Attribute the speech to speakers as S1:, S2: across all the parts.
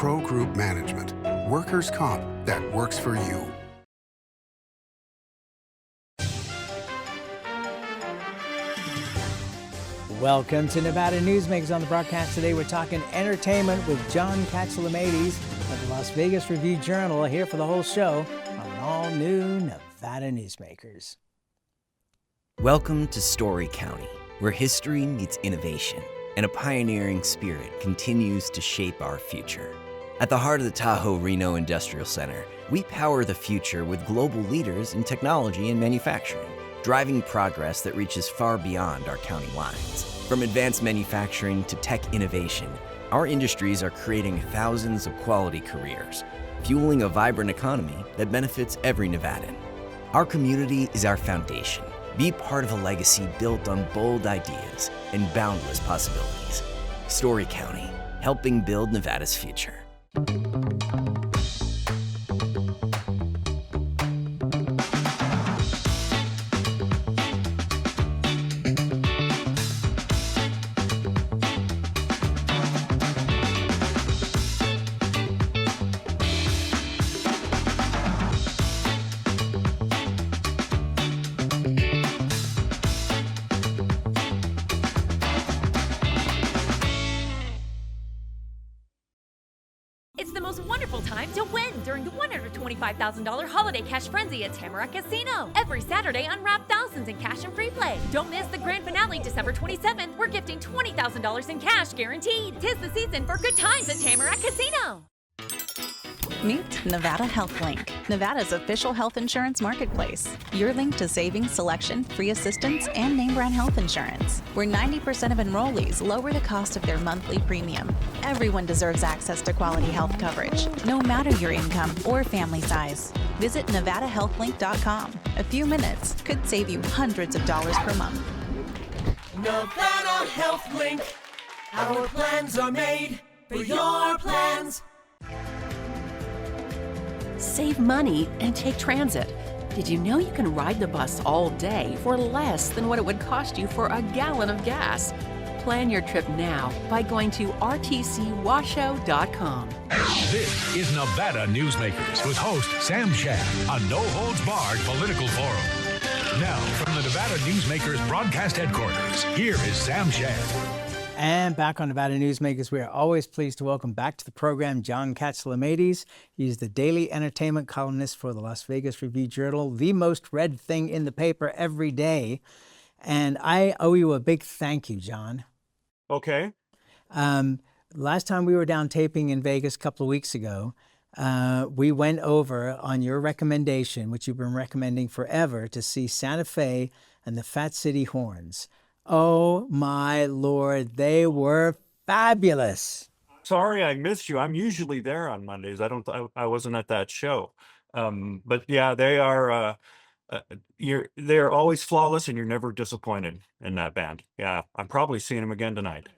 S1: Pro Group Management. Workers' comp that works for you.
S2: Welcome to Nevada Newsmakers. On the broadcast today, we're talking entertainment with John Katsilometes of the Las Vegas Review-Journal, here for the whole show on an all-new Nevada Newsmakers.
S3: Welcome to Story County, where history meets innovation and a pioneering spirit continues to shape our future. At the heart of the Tahoe Reno Industrial Center, we power the future with global leaders in technology and manufacturing, driving progress that reaches far beyond our county lines. From advanced manufacturing to tech innovation, our industries are creating thousands of quality careers, fueling a vibrant economy that benefits every Nevadan. Our community is our foundation. Be part of a legacy built on bold ideas and boundless possibilities. Story County, helping build Nevada's future.
S4: It's the most wonderful time to win during the $125,000 Holiday Cash Frenzy at Tamarack Casino. Every Saturday, unwrap thousands in cash and free play. Don't miss the grand finale December 27th. We're gifting $20,000 in cash guaranteed. 'Tis the season for good times at Tamarack Casino.
S5: Meet Nevada Health Link, Nevada's official health insurance marketplace. Your link to savings, selection, free assistance, and name brand health insurance, where 90% of enrollees lower the cost of their monthly premium. Everyone deserves access to quality health coverage, no matter your income or family size. Visit NevadaHealthLink.com. A few minutes could save you hundreds of dollars per month.
S6: Nevada Health Link. Our plans are made for your plans.
S7: Save money and take transit. Did you know you can ride the bus all day for less than what it would cost you for a gallon of gas? Plan your trip now by going to rtcwashoe.com.
S8: This is Nevada Newsmakers with host Sam Shad, a no-holds-barred political forum. Now, from the Nevada Newsmakers broadcast headquarters, here is Sam Shad.
S2: And back on Nevada Newsmakers, we are always pleased to welcome back to the program John Katsilometes. He's the daily entertainment columnist for the Las Vegas Review-Journal, the most read thing in the paper every day. And I owe you a big thank you, John.
S9: Okay.
S2: Last time we were down taping in Vegas a couple of weeks ago, we went over on your recommendation, which you've been recommending forever, to see Santa Fe and the Fat City Horns. Oh my Lord, they were fabulous.
S9: Sorry I missed you. I'm usually there on Mondays. I wasn't at that show. But yeah, they are they're always flawless and you're never disappointed in that band. Yeah, I'm probably seeing them again tonight.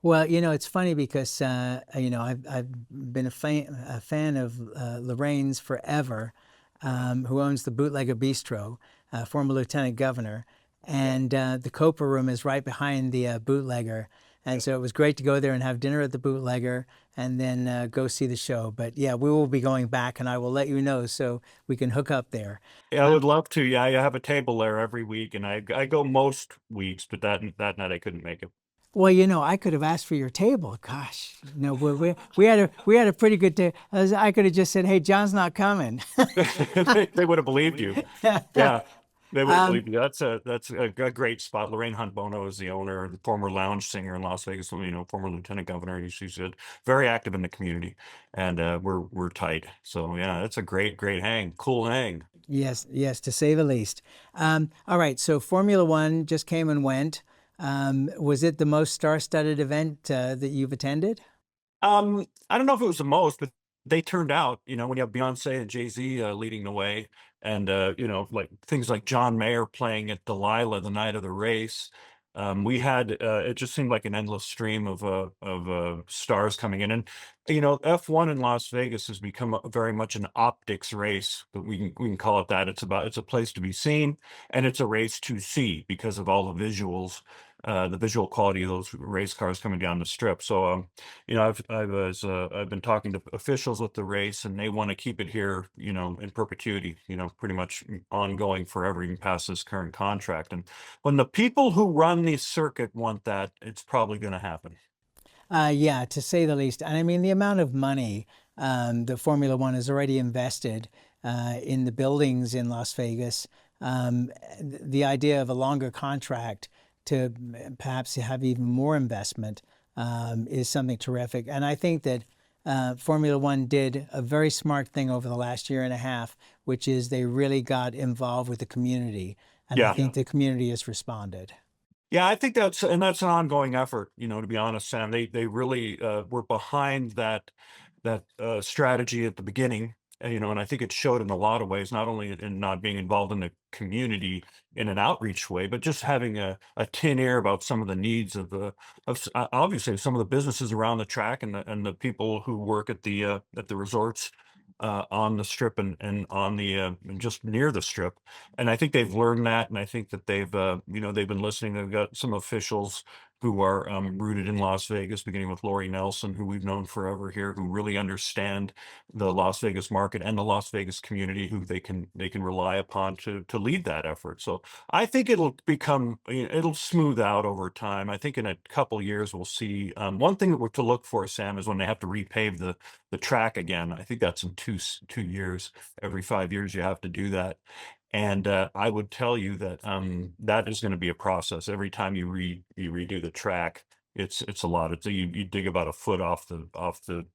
S2: Well, it's funny because I've been a fan of Lorraine's forever, who owns the Bootlegger Bistro, former lieutenant governor. And the Copa Room is right behind the Bootlegger. And so it was great to go there and have dinner at the Bootlegger and then go see the show. But yeah, we will be going back and I will let you know so we can hook up there.
S9: Yeah, I would love to. Yeah, I have a table there every week and I go most weeks, but that night I couldn't make it.
S2: Well, I could have asked for your table. Gosh, we had a pretty good day. I could have just said, "Hey, John's not coming."
S9: They would have believed you. Yeah. They would believe you. That's a great spot. Lorraine Hunt Bono is the owner, the former lounge singer in Las Vegas. Former lieutenant governor. She's very active in the community, and we're tight. So yeah, that's a great hang, cool hang.
S2: Yes, to say the least. All right, so Formula One just came and went. Was it the most star-studded event that you've attended?
S9: I don't know if it was the most, but they turned out. When you have Beyonce and Jay-Z leading the way. And, like things like John Mayer playing at Delilah the night of the race. We had, it just seemed like an endless stream of stars coming in. And, F1 in Las Vegas has become very much an optics race, but we can call it that. It's a place to be seen and it's a race to see because of all the visuals the visual quality of those race cars coming down the strip. So, I've been talking to officials with the race, and they want to keep it here, in perpetuity, pretty much ongoing forever, even past this current contract. And when the people who run the circuit want that, it's probably going to happen.
S2: Yeah, to say the least. And I mean, the amount of money that Formula One has already invested in the buildings in Las Vegas, the idea of a longer contract to perhaps have even more investment is something terrific. And I think that Formula One did a very smart thing over the last year and a half, which is they really got involved with the community. And I think the community has responded.
S9: Yeah, I think that's an ongoing effort, to be honest, Sam. They really were behind that strategy at the beginning, and I think it showed in a lot of ways, not only in not being involved in the community in an outreach way, but just having a tin ear about some of the needs of obviously some of the businesses around the track and the people who work at the resorts on the strip and on the and just near the strip. And I think they've learned that, and I think that they've been listening. They've got some officials who are rooted in Las Vegas, beginning with Lori Nelson, who we've known forever here, who really understand the Las Vegas market and the Las Vegas community, who they can rely upon to lead that effort. So I think it'll smooth out over time. I think in a couple years we'll see. One thing that we're to look for, Sam, is when they have to repave the track again. I think that's in 2 years. Every 5 years you have to do that. And I would tell you that that is going to be a process. Every time you redo the track, it's a lot. You dig about a foot off the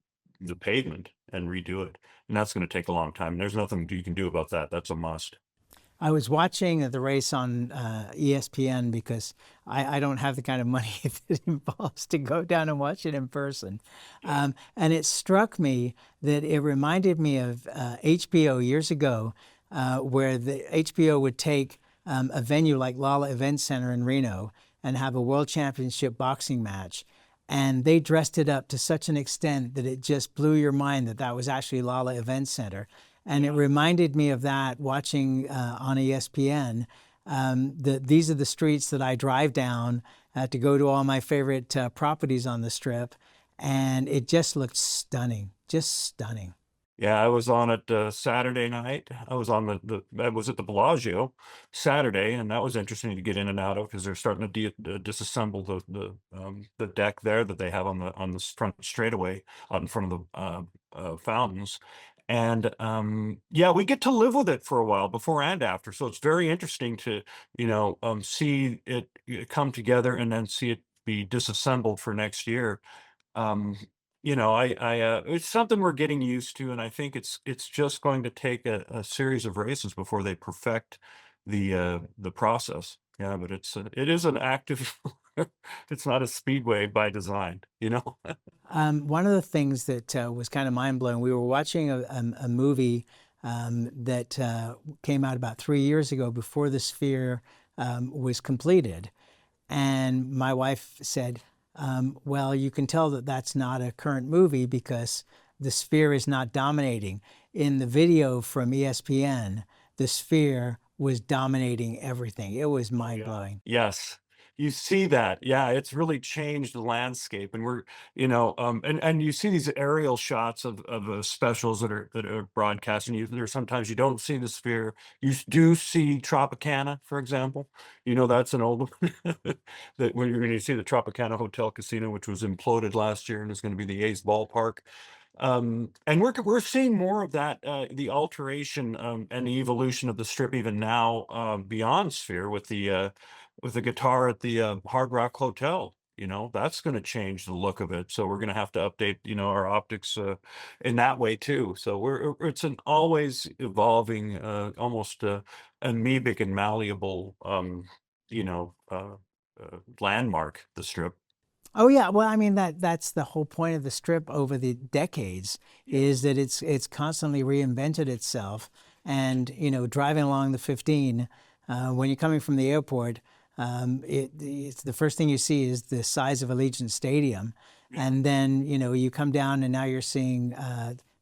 S9: pavement and redo it, and that's going to take a long time. And there's nothing you can do about that. That's a must.
S2: I was watching the race on ESPN because I don't have the kind of money that it involves to go down and watch it in person. And it struck me that it reminded me of HBO years ago, where the HBO would take a venue like Lala Event Center in Reno and have a world championship boxing match. And they dressed it up to such an extent that it just blew your mind that that was actually Lala Event Center. And it reminded me of that watching on ESPN. That these are the streets that I drive down to go to all my favorite properties on the strip. And it just looked stunning, just stunning.
S9: Yeah, I was on it Saturday night. I was on I was at the Bellagio Saturday, and that was interesting to get in and out of because they're starting to disassemble the deck there that they have on the front straightaway out in front of the fountains. And yeah, we get to live with it for a while before and after. So it's very interesting to see it come together and then see it be disassembled for next year. Um, it's something we're getting used to, and I think it's just going to take a series of races before they perfect the process. Yeah, but it is an active. It's not a speedway by design,
S2: One of the things that was kind of mind blowing, we were watching a movie that came out about 3 years ago before the Sphere was completed. And my wife said, well, you can tell that that's not a current movie because the Sphere is not dominating. In the video from ESPN, the Sphere was dominating everything. It was mind-blowing.
S9: Yes. You see that. Yeah, it's really changed the landscape. And we're, and you see these aerial shots of specials that are broadcast, and there's sometimes you don't see the Sphere. You do see Tropicana, for example. That's an old one that when you're going to see the Tropicana Hotel Casino, which was imploded last year and is going to be the A's ballpark. And we're seeing more of that, the alteration and the evolution of the strip even now beyond Sphere with the guitar at the Hard Rock Hotel. That's going to change the look of it. So we're going to have to update our optics in that way too. So it's an always evolving, almost amoebic and malleable landmark, the strip.
S2: Oh yeah, well, I mean that's the whole point of the strip over the decades is that it's constantly reinvented itself. And driving along the 15, when you're coming from the airport, it's the first thing you see is the size of Allegiant Stadium, and then you come down and now you're seeing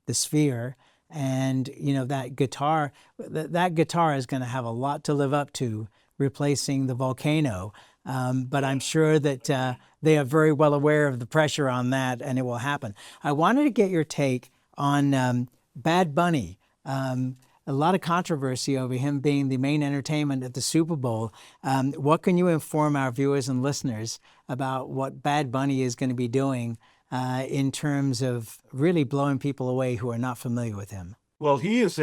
S2: the Sphere, and that guitar is going to have a lot to live up to replacing the Volcano. But I'm sure that they are very well aware of the pressure on that, and it will happen. I wanted to get your take on Bad Bunny. A lot of controversy over him being the main entertainment at the Super Bowl. What can you inform our viewers and listeners about what Bad Bunny is going to be doing in terms of really blowing people away who are not familiar with him?
S9: Well, he is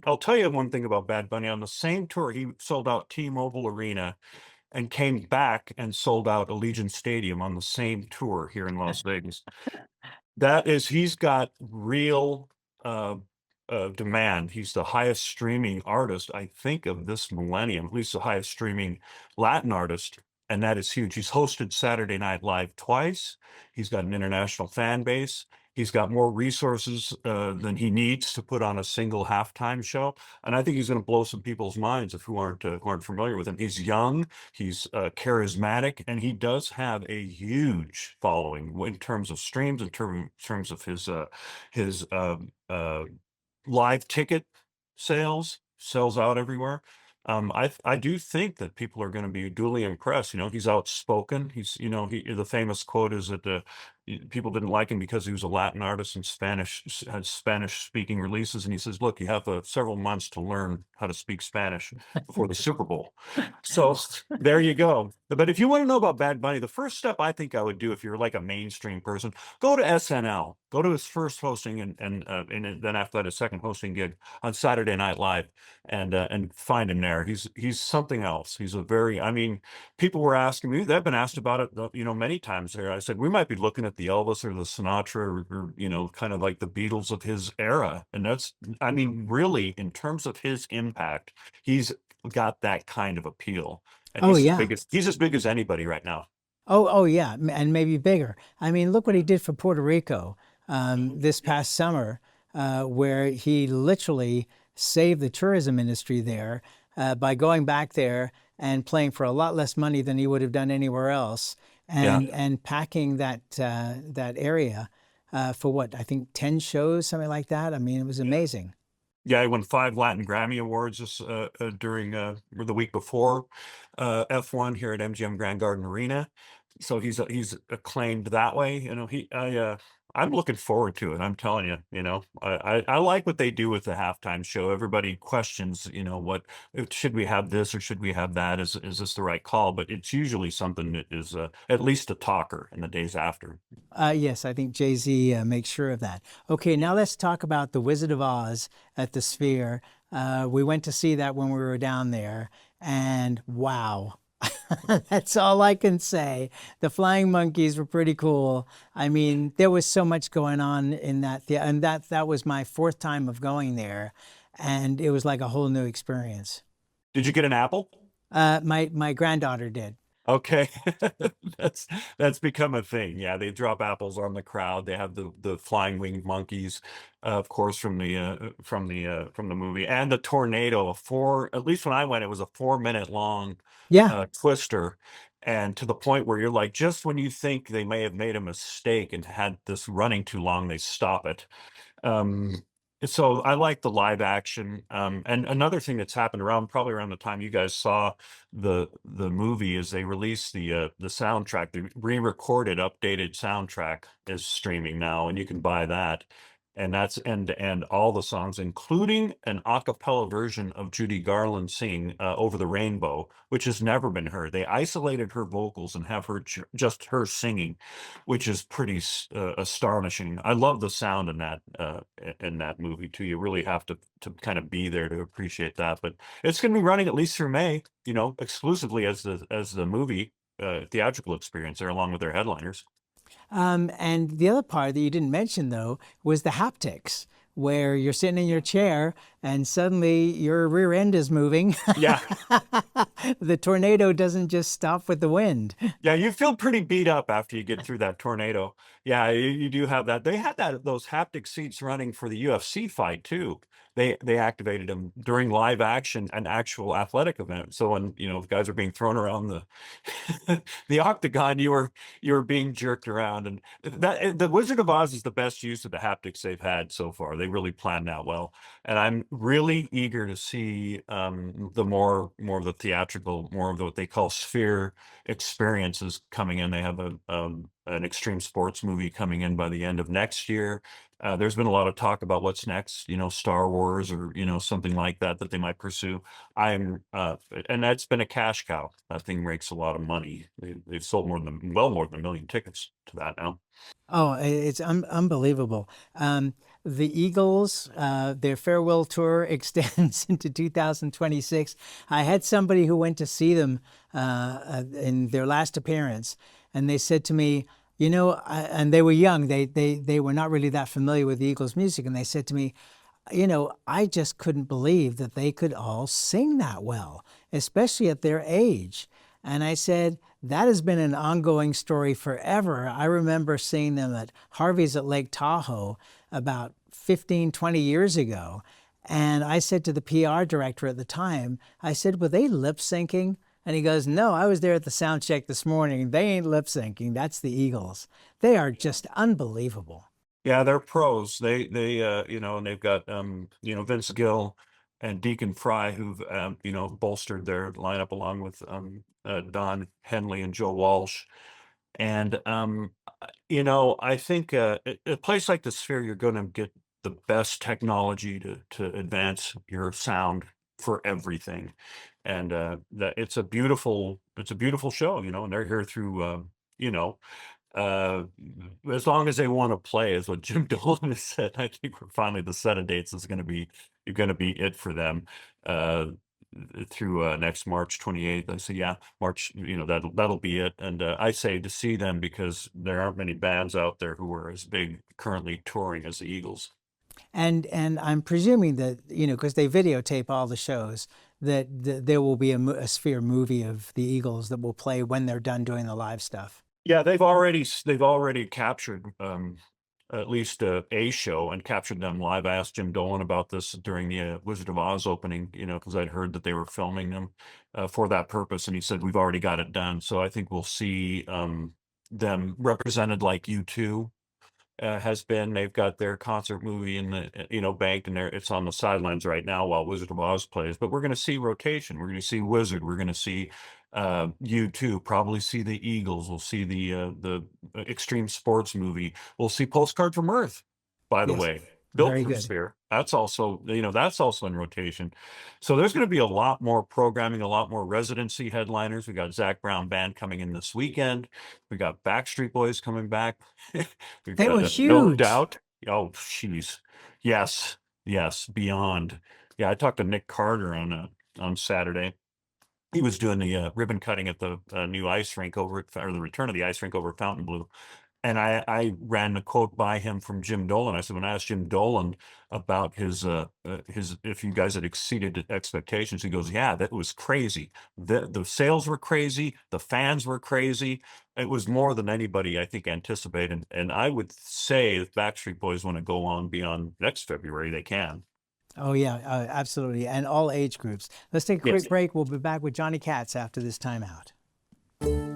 S9: I'll tell you one thing about Bad Bunny. On the same tour, he sold out T-Mobile Arena and came back and sold out Allegiant Stadium on the same tour here in Las Vegas. That is, he's got real uh, demand. He's the highest streaming artist, I think, of this millennium, at least the highest streaming Latin artist. And that is huge. He's hosted Saturday Night Live twice. He's got an international fan base. He's got more resources than he needs to put on a single halftime show. And I think he's going to blow some people's minds who aren't familiar with him. He's young, he's charismatic, and he does have a huge following in terms of streams, in terms of his live ticket sales, sells out everywhere. I do think that people are going to be duly impressed. He's outspoken. The famous quote is that people didn't like him because he was a Latin artist and had Spanish speaking releases. And he says, look, you have several months to learn how to speak Spanish before the Super Bowl. So there you go. But if you want to know about Bad Bunny, the first step I think I would do, if you're like a mainstream person, go to SNL, go to his first hosting and then after that, his second hosting gig on Saturday Night Live and find him there. He's something else. He's people were asking me, they've been asked about it, many times there. I said, we might be looking at the Elvis or the Sinatra or kind of like the Beatles of his era. And really, in terms of his impact, he's got that kind of appeal. And he's as big as anybody right now.
S2: Oh, yeah, and maybe bigger. Look what he did for Puerto Rico this past summer, where he literally saved the tourism industry there by going back there and playing for a lot less money than he would have done anywhere else, and packing that area for what, I think 10 shows, something like that. It was amazing.
S9: Yeah, he won 5 Latin Grammy Awards during the week before F1 here at MGM Grand Garden Arena. So he's acclaimed that way. I'm looking forward to it. I'm telling you, I like what they do with the halftime show. Everybody questions, what should we have this or should we have that? Is this the right call? But it's usually something that is at least a talker in the days after.
S2: Yes, I think Jay-Z makes sure of that. Okay, now let's talk about The Wizard of Oz at the Sphere. We went to see that when we were down there, and wow. That's all I can say. The flying monkeys were pretty cool. There was so much going on in that theater, and that was my 4th time of going there, and it was like a whole new experience.
S9: Did you get an apple?
S2: My granddaughter did.
S9: Okay, that's become a thing. Yeah, they drop apples on the crowd. They have the flying winged monkeys, of course, from the movie, and the tornado. At least when I went, it was a 4-minute long twister, and to the point where you're like, just when you think they may have made a mistake and had this running too long, they stop it. So I like the live action. And another thing that's happened probably around the time you guys saw the movie is they released the soundtrack. The re-recorded, updated soundtrack is streaming now, and you can buy that. And that's end to end, all the songs, including an a cappella version of Judy Garland singing Over the Rainbow, which has never been heard. They isolated her vocals and have her just her singing, which is pretty astonishing. I love the sound in that movie too. You really have to kind of be there to appreciate that. But it's going to be running at least through May, exclusively as the movie theatrical experience there, along with their headliners.
S2: And the other part that you didn't mention, though, was the haptics, where you're sitting in your chair and suddenly your rear end is moving.
S9: Yeah.
S2: The tornado doesn't just stop with the wind.
S9: Yeah, you feel pretty beat up after you get through that tornado. Yeah, you do have that. They had those haptic seats running for the UFC fight, too. They activated them during live action, an actual athletic event. So when the guys are being thrown around the octagon, you were being jerked around, and that the Wizard of Oz is the best use of the haptics they've had so far. They really planned that well, and I'm really eager to see the more of the theatrical, more of the, what they call sphere experiences coming in. They have an extreme sports movie coming in by the end of next year. There's been a lot of talk about what's next, Star Wars or something like that they might pursue. I'm and that's been a cash cow. That thing makes a lot of money. They've sold more than 1 million tickets to that now.
S2: Oh, it's unbelievable. The Eagles, their farewell tour extends into 2026. I had somebody who went to see them in their last appearance, and they said to me, and they were young. They were not really that familiar with the Eagles' music, and they said to me, I just couldn't believe that they could all sing that well, especially at their age. And I said, that has been an ongoing story forever. I remember seeing them at Harvey's at Lake Tahoe about 15, 20 years ago. And I said to the PR director at the time, I said, were they lip syncing? And he goes, no, I was there at the sound check this morning. They ain't lip syncing. That's the Eagles. They are just unbelievable.
S9: Yeah, they're pros. They and they've got Vince Gill and Deacon Fry, who've bolstered their lineup along with Don Henley and Joe Walsh. And I think a place like the Sphere, you're going to get the best technology to advance your sound for everything. And that it's a beautiful show, and they're here through as long as they want to play, is what Jim Dolan has said. I think finally the set of dates is going to be it for them through next March 28th. I say, yeah, March, that'll be it. And I say to see them because there aren't many bands out there who are as big currently touring as the Eagles.
S2: And I'm presuming that, because they videotape all the shows, that there will be a Sphere movie of the Eagles that will play when they're done doing the live stuff.
S9: Yeah, they've already captured at least a show and captured them live. I asked Jim Dolan about this during the Wizard of Oz opening, because I'd heard that they were filming them for that purpose, and he said we've already got it done. So I think we'll see them represented like U2 has been. They've got their concert movie in the banked, and it's on the sidelines right now while Wizard of Oz plays. But we're going to see rotation. We're going to see Wizard. We're going to see U2. Probably see the Eagles. We'll see the extreme sports movie. We'll see Postcard from Earth. By the way, built
S2: Very
S9: for
S2: good.
S9: Sphere. That's also in rotation. So there's going to be a lot more programming, a lot more residency headliners. We got Zach Brown Band coming in this weekend. We got Backstreet Boys coming back.
S2: They were huge.
S9: No Doubt. Oh, jeez. Yes, beyond. Yeah, I talked to Nick Carter on Saturday. He was doing the ribbon cutting at the new ice rink or the return of the ice rink over at Fontainebleau. And I ran the quote by him from Jim Dolan. I said, when I asked Jim Dolan about his if you guys had exceeded expectations, he goes, yeah, that was crazy. The sales were crazy. The fans were crazy. It was more than anybody, I think, anticipated. And I would say if Backstreet Boys want to go on beyond next February, they can.
S2: Oh, yeah, absolutely. And all age groups. Let's take a quick break. We'll be back with Johnny Katz after this timeout.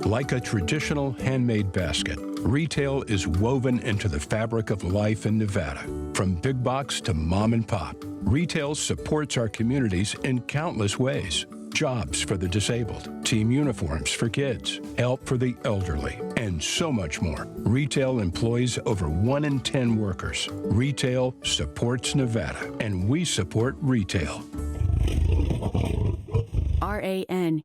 S10: Like a traditional handmade basket, retail is woven into the fabric of life in Nevada. From big box to mom and pop, retail supports our communities in countless ways. Jobs for the disabled, team uniforms for kids, help for the elderly, and so much more. Retail employs over 1 in 10 workers. Retail supports Nevada, and we support retail.
S7: RANNV.org.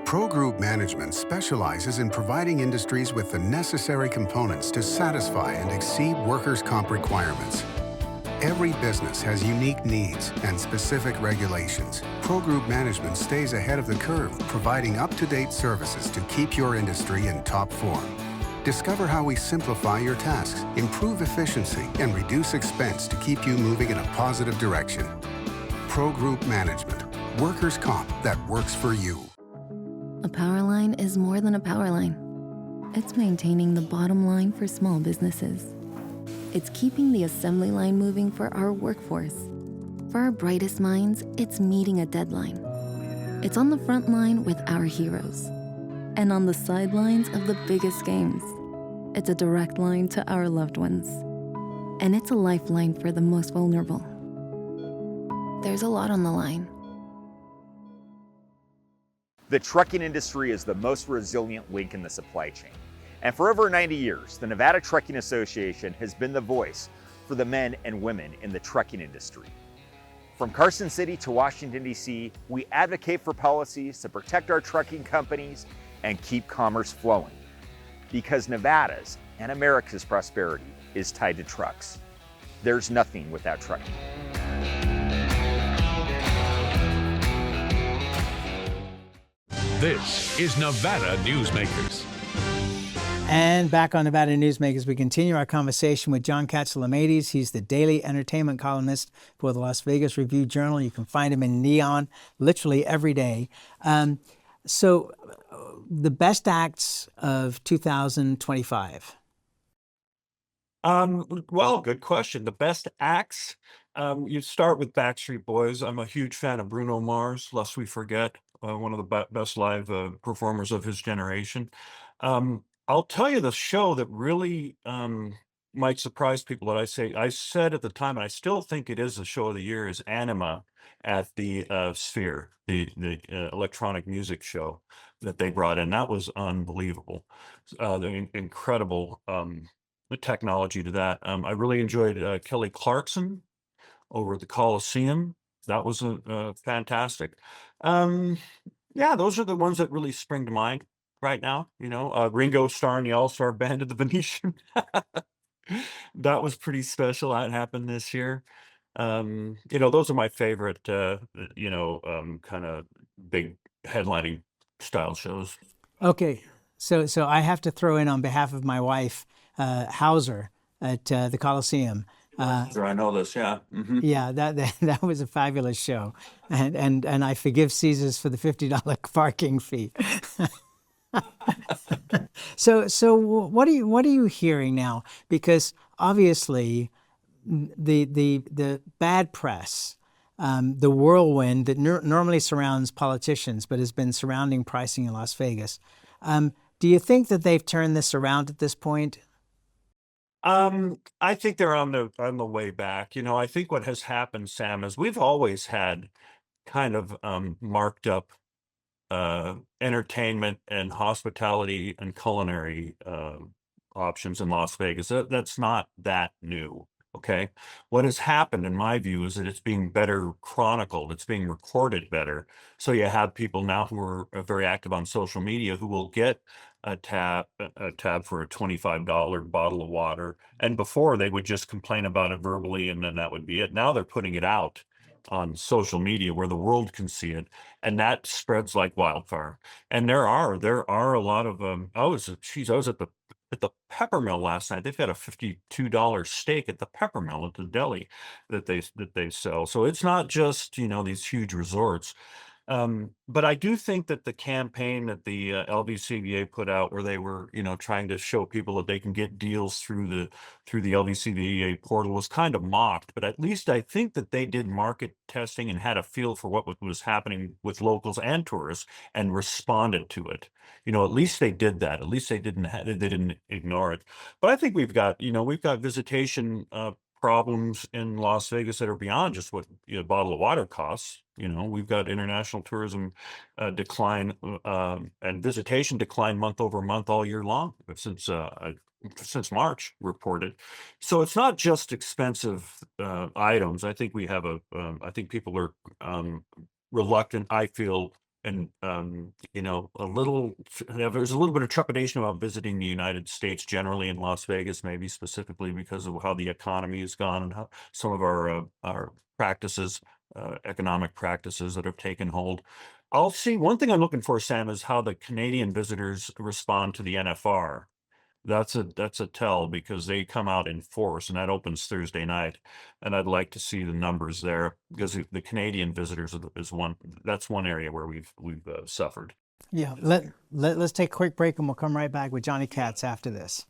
S1: Pro Group Management specializes in providing industries with the necessary components to satisfy and exceed workers' comp requirements. Every business has unique needs and specific regulations. Pro Group Management stays ahead of the curve, providing up-to-date services to keep your industry in top form. Discover how we simplify your tasks, improve efficiency, and reduce expense to keep you moving in a positive direction. Pro Group Management. Workers' comp that works for you.
S11: A power line is more than a power line. It's maintaining the bottom line for small businesses. It's keeping the assembly line moving for our workforce. For our brightest minds, it's meeting a deadline. It's on the front line with our heroes. And on the sidelines of the biggest games, it's a direct line to our loved ones. and it's a lifeline for the most vulnerable. There's a lot on the line.
S12: The trucking industry is the most resilient link in the supply chain. And for over 90 years, the Nevada Trucking Association has been the voice for the men and women in the trucking industry. From Carson City to Washington, D.C., we advocate for policies to protect our trucking companies and keep commerce flowing. Because Nevada's and America's prosperity is tied to trucks. There's nothing without trucking.
S8: This is Nevada Newsmakers.
S2: And back on Nevada Newsmakers, we continue our conversation with John Katsilometes. He's the daily entertainment columnist for the Las Vegas Review-Journal. You can find him in neon literally every day. So the best acts of 2025.
S9: Well, good question. The best acts, you start with Backstreet Boys. I'm a huge fan of Bruno Mars, lest we forget, one of the best live performers of his generation. I'll tell you the show that really might surprise people that I said at the time, and I still think it is the show of the year, is Anima at the Sphere, the electronic music show that they brought in. That was unbelievable. The incredible the technology to that. I really enjoyed Kelly Clarkson over at the Coliseum. That was fantastic. Yeah, those are the ones that really spring to mind right now. Ringo starring the All-Star Band at the Venetian. That was pretty special. That happened this year. Those are my favorite, kind of big headlining style shows.
S2: Okay, so I have to throw in on behalf of my wife, Hauser at the Coliseum.
S9: Sure, I know this. Yeah. Mm-hmm.
S2: Yeah, that was a fabulous show, and I forgive Caesars for the $50 parking fee. So what are you hearing now? Because obviously, the bad press, the whirlwind that normally surrounds politicians, but has been surrounding pricing in Las Vegas. Do you think that they've turned this around at this point?
S9: I think they're on the way back. I think what has happened, Sam, is we've always had kind of marked up entertainment and hospitality and culinary options in Las Vegas. That's not that new. Okay. What has happened, in my view, is that it's being better chronicled. It's being recorded better. So you have people now who are very active on social media who will get a tab for a $25 bottle of water. And before, they would just complain about it verbally, and then that would be it. Now they're putting it out on social media where the world can see it, and that spreads like wildfire. And there are a lot of I was at the Peppermill last night. They've got a $52 steak at the Peppermill at the deli that they sell. So it's not just these huge resorts. But I do think that the campaign that the LVCVA put out, where they were, trying to show people that they can get deals through the LVCVA portal, was kind of mocked. But at least I think that they did market testing and had a feel for what was happening with locals and tourists and responded to it. At least they did that. At least they didn't ignore it. But I think we've got visitation problems in Las Vegas that are beyond just what a bottle of water costs. We've got international tourism decline and visitation decline month over month all year long since March reported. So it's not just expensive items. I think we have I think people are reluctant, I feel, and there's a little bit of trepidation about visiting the United States generally, in Las Vegas maybe specifically, because of how the economy has gone and how some of our practices, economic practices that have taken hold. I'll see. One thing I'm looking for, Sam, is how the Canadian visitors respond to the NFR. That's a tell, because they come out in force, and that opens Thursday night. And I'd like to see the numbers there, because the Canadian visitors is one area where we've suffered.
S2: Yeah. Let's take a quick break, and we'll come right back with Johnny Katz after this.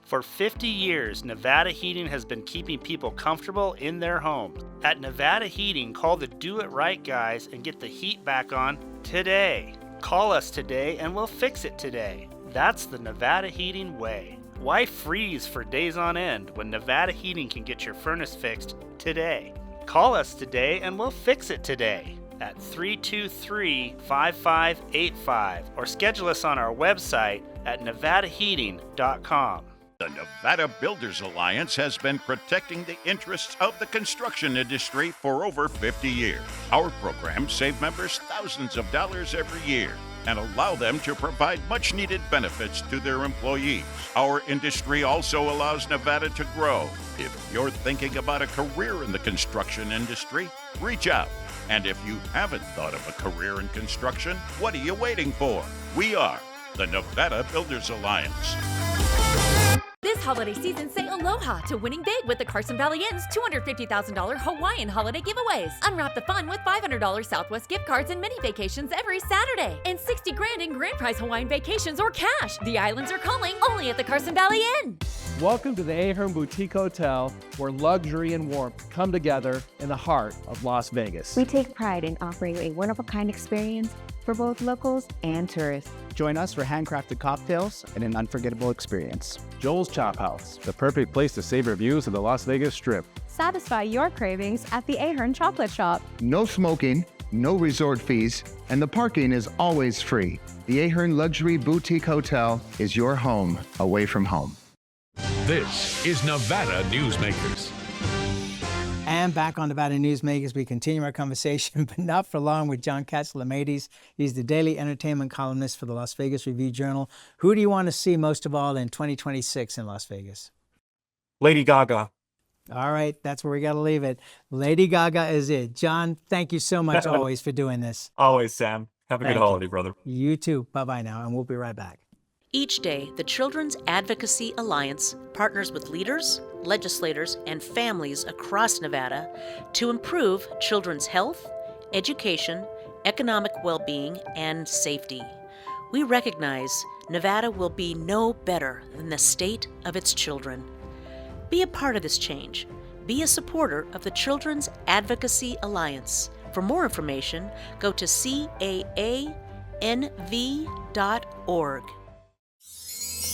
S13: For 50 years, Nevada Heating has been keeping people comfortable in their homes. At Nevada Heating, call the Do It Right guys and get the heat back on today. Call us today and we'll fix it today. That's the Nevada Heating way. Why freeze for days on end when Nevada Heating can get your furnace fixed today? Call us today and we'll fix it today at 323-5585 or schedule us on our website at nevadaheating.com.
S14: The Nevada Builders Alliance has been protecting the interests of the construction industry for over 50 years. Our programs save members thousands of dollars every year and allow them to provide much-needed benefits to their employees. Our industry also allows Nevada to grow. If you're thinking about a career in the construction industry, reach out. And if you haven't thought of a career in construction, what are you waiting for? We are the Nevada Builders Alliance.
S4: This holiday season, say aloha to winning big with the Carson Valley Inn's $250,000 Hawaiian holiday giveaways. Unwrap the fun with $500 Southwest gift cards and mini vacations every Saturday. And $60,000 in grand prize Hawaiian vacations or cash. The islands are calling, only at the Carson Valley Inn.
S15: Welcome to the Ahern Boutique Hotel, where luxury and warmth come together in the heart of Las Vegas.
S16: We take pride in offering a one-of-a-kind experience for both locals and tourists.
S17: Join us for handcrafted cocktails and an unforgettable experience.
S15: Joel's Chop House, the perfect place to savor views of the Las Vegas Strip.
S18: Satisfy your cravings at the Ahern Chocolate Shop.
S19: No smoking, no resort fees, and the parking is always free. The Ahern Luxury Boutique Hotel is your home away from home.
S8: This is Nevada Newsmakers.
S2: And back on Nevada Newsmakers, we continue our conversation, but not for long, with John Katsilometes. He's the daily entertainment columnist for the Las Vegas Review-Journal. Who do you want to see most of all in 2026 in Las Vegas?
S9: Lady Gaga.
S2: All right, that's where we got to leave it. Lady Gaga is it. John, thank you so much always for doing this.
S9: Always, Sam. Have a good holiday, brother.
S2: You too. Bye-bye now, and we'll be right back.
S20: Each day, the Children's Advocacy Alliance partners with leaders, legislators, and families across Nevada to improve children's health, education, economic well-being, and safety. We recognize Nevada will be no better than the state of its children. Be a part of this change. Be a supporter of the Children's Advocacy Alliance. For more information, go to caanv.org.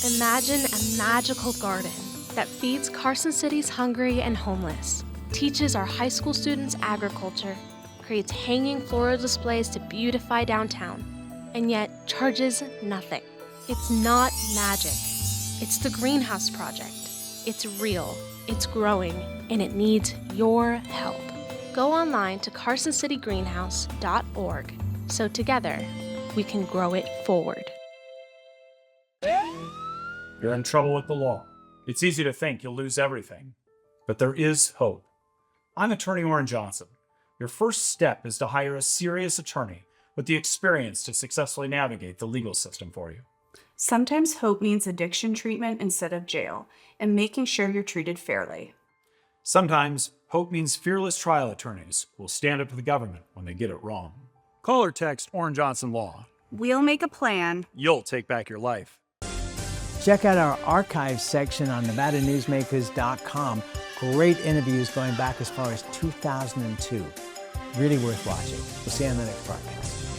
S21: Imagine a magical garden that feeds Carson City's hungry and homeless, teaches our high school students agriculture, creates hanging floral displays to beautify downtown, and yet charges nothing. It's not magic. It's the Greenhouse Project. It's real, it's growing, and it needs your help. Go online to carsоncitygreenhouse.org so together we can grow it forward.
S22: You're in trouble with the law. It's easy to think you'll lose everything, but there is hope. I'm attorney Orrin Johnson. Your first step is to hire a serious attorney with the experience to successfully navigate the legal system for you.
S23: Sometimes hope means addiction treatment instead of jail, and making sure you're treated fairly.
S22: Sometimes hope means fearless trial attorneys who will stand up to the government when they get it wrong. Call or text Orrin Johnson Law.
S23: We'll make a plan.
S22: You'll take back your life.
S2: Check out our archives section on NevadaNewsmakers.com. Great interviews going back as far as 2002. Really worth watching. We'll see you on the next broadcast.